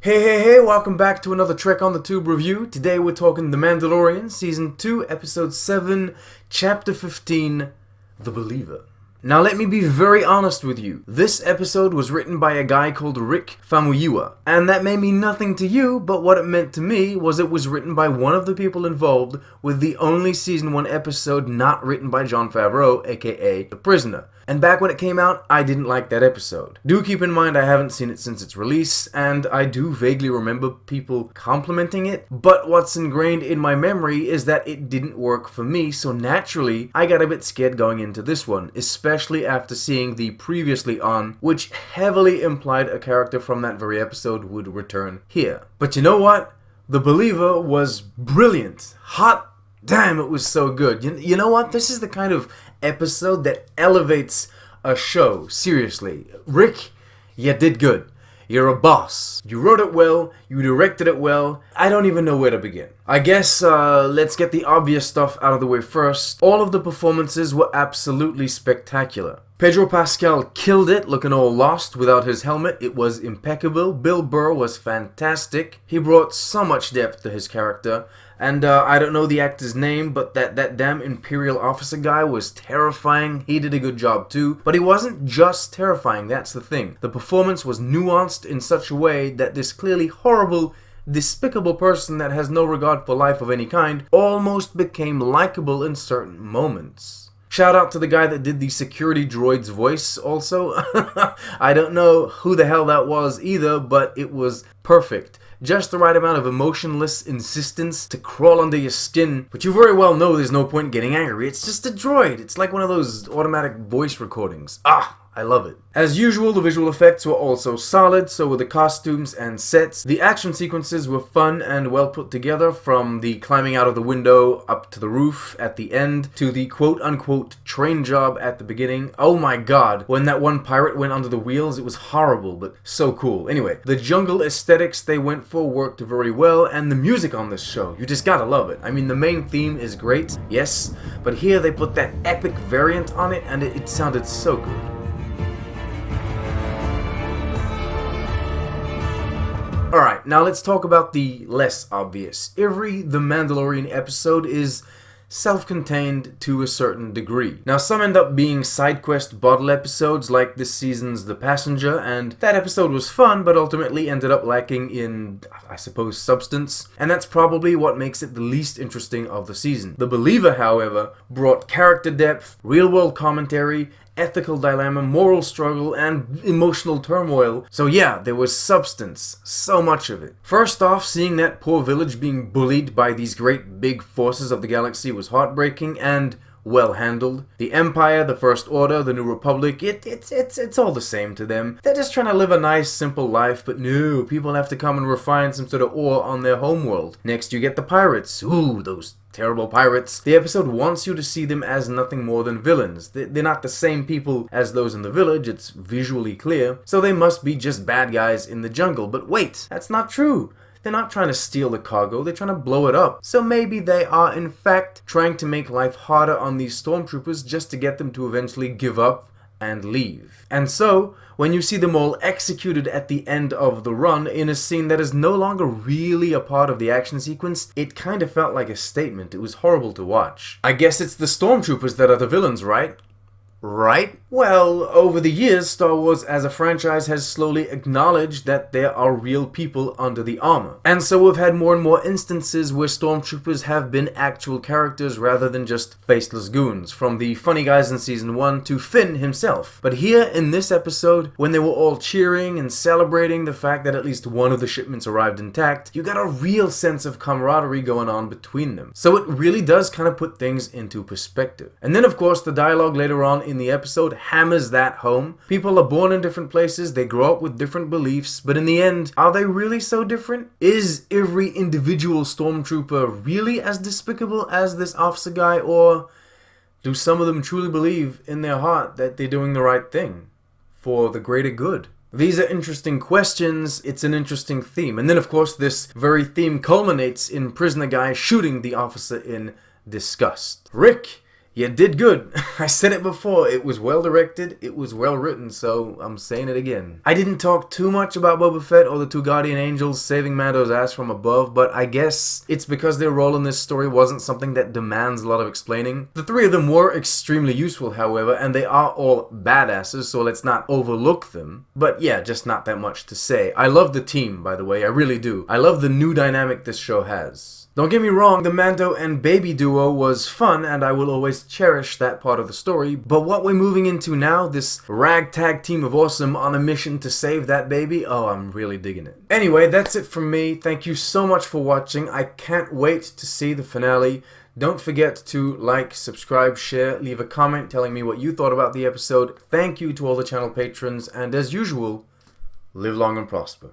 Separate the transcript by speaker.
Speaker 1: Hey, welcome back to another Trek on the Tube review. Today we're talking The Mandalorian, Season 2, Episode 7, Chapter 15, The Believer. Now let me be very honest with you. This episode was written by a guy called Rick Famuyiwa, and that may mean nothing to you, but what it meant to me was it was written by one of the people involved with the only Season 1 episode not written by Jon Favreau, aka The Prisoner. And back when it came out, I didn't like that episode. Do keep in mind I haven't seen it since its release, and I do vaguely remember people complimenting it, but what's ingrained in my memory is that it didn't work for me, so naturally, I got a bit scared going into this one, especially after seeing the previously on, which heavily implied a character from that very episode would return here. But you know what? The Believer was brilliant. Hot damn, it was so good. You know what? This is the kind of episode that elevates a show. Seriously. Rick, you did good. You're a boss. You wrote it well. You directed it well. I don't even know where to begin. I guess let's get the obvious stuff out of the way first. All of the performances were absolutely spectacular. Pedro Pascal killed it, looking all lost without his helmet. It was impeccable. Bill Burr was fantastic. He brought so much depth to his character. And I don't know the actor's name, but that damn Imperial officer guy was terrifying. He did a good job too. But he wasn't just terrifying, that's the thing. The performance was nuanced in such a way that this clearly horrible, despicable person that has no regard for life of any kind almost became likable in certain moments. Shout out to the guy that did the security droid's voice also. I don't know who the hell that was either, but it was perfect. Just the right amount of emotionless insistence to crawl under your skin, but you very well know there's no point getting angry. It's just a droid. It's like one of those automatic voice recordings. I love it. As usual, the visual effects were also solid, so were the costumes and sets. The action sequences were fun and well put together, from the climbing out of the window up to the roof at the end, to the quote-unquote train job at the beginning. Oh my god, when that one pirate went under the wheels, it was horrible, but so cool. Anyway, the jungle aesthetics they went for worked very well, and the music on this show, you just gotta love it. I mean, the main theme is great, yes, but here they put that epic variant on it, and it sounded so good. Alright, now let's talk about the less obvious. Every The Mandalorian episode is self-contained to a certain degree. Now, some end up being side quest bottle episodes like this season's The Passenger, and that episode was fun, but ultimately ended up lacking in, I suppose, substance, and that's probably what makes it the least interesting of the season. The Believer, however, brought character depth, real-world commentary, ethical dilemma, moral struggle, and emotional turmoil. So yeah, there was substance. So much of it. First off, seeing that poor village being bullied by these great big forces of the galaxy was heartbreaking and well handled. The Empire, the First Order, the New Republic, it's all the same to them. They're just trying to live a nice, simple life, but no, people have to come and refine some sort of ore on their homeworld. Next, you get the pirates. Ooh, those terrible pirates. The episode wants you to see them as nothing more than villains. They're not the same people as those in the village, it's visually clear, so they must be just bad guys in the jungle. But wait, that's not true. They're not trying to steal the cargo, they're trying to blow it up. So maybe they are in fact trying to make life harder on these stormtroopers just to get them to eventually give up and leave. And so, when you see them all executed at the end of the run in a scene that is no longer really a part of the action sequence, it kind of felt like a statement. It was horrible to watch. I guess it's the stormtroopers that are the villains, right? Right? Well, over the years, Star Wars as a franchise has slowly acknowledged that there are real people under the armor. And so we've had more and more instances where stormtroopers have been actual characters rather than just faceless goons, from the funny guys in Season 1 to Finn himself. But here in this episode, when they were all cheering and celebrating the fact that at least one of the shipments arrived intact, you got a real sense of camaraderie going on between them. So it really does kind of put things into perspective. And then of course the dialogue later on in the episode hammers that home. People are born in different places, they grow up with different beliefs, but in the end, are they really so different? Is every individual stormtrooper really as despicable as this officer guy, or do some of them truly believe in their heart that they're doing the right thing for the greater good? These are interesting questions, it's an interesting theme. And then of course this very theme culminates in Prisoner Guy shooting the officer in disgust. Rick, Yeah, it did good. I said it before, it was well directed, it was well written, so I'm saying it again. I didn't talk too much about Boba Fett or the two guardian angels saving Mando's ass from above, but I guess it's because their role in this story wasn't something that demands a lot of explaining. The three of them were extremely useful, however, and they are all badasses, so let's not overlook them. But yeah, just not that much to say. I love the team, by the way, I really do. I love the new dynamic this show has. Don't get me wrong, the Mando and Baby duo was fun, and I will always cherish that part of the story, but what we're moving into now, this ragtag team of awesome on a mission to save that baby, oh, I'm really digging it. Anyway, that's it from me. Thank you so much for watching. I can't wait to see the finale. Don't forget to like, subscribe, share, leave a comment telling me what you thought about the episode. Thank you to all the channel patrons, and as usual, live long and prosper.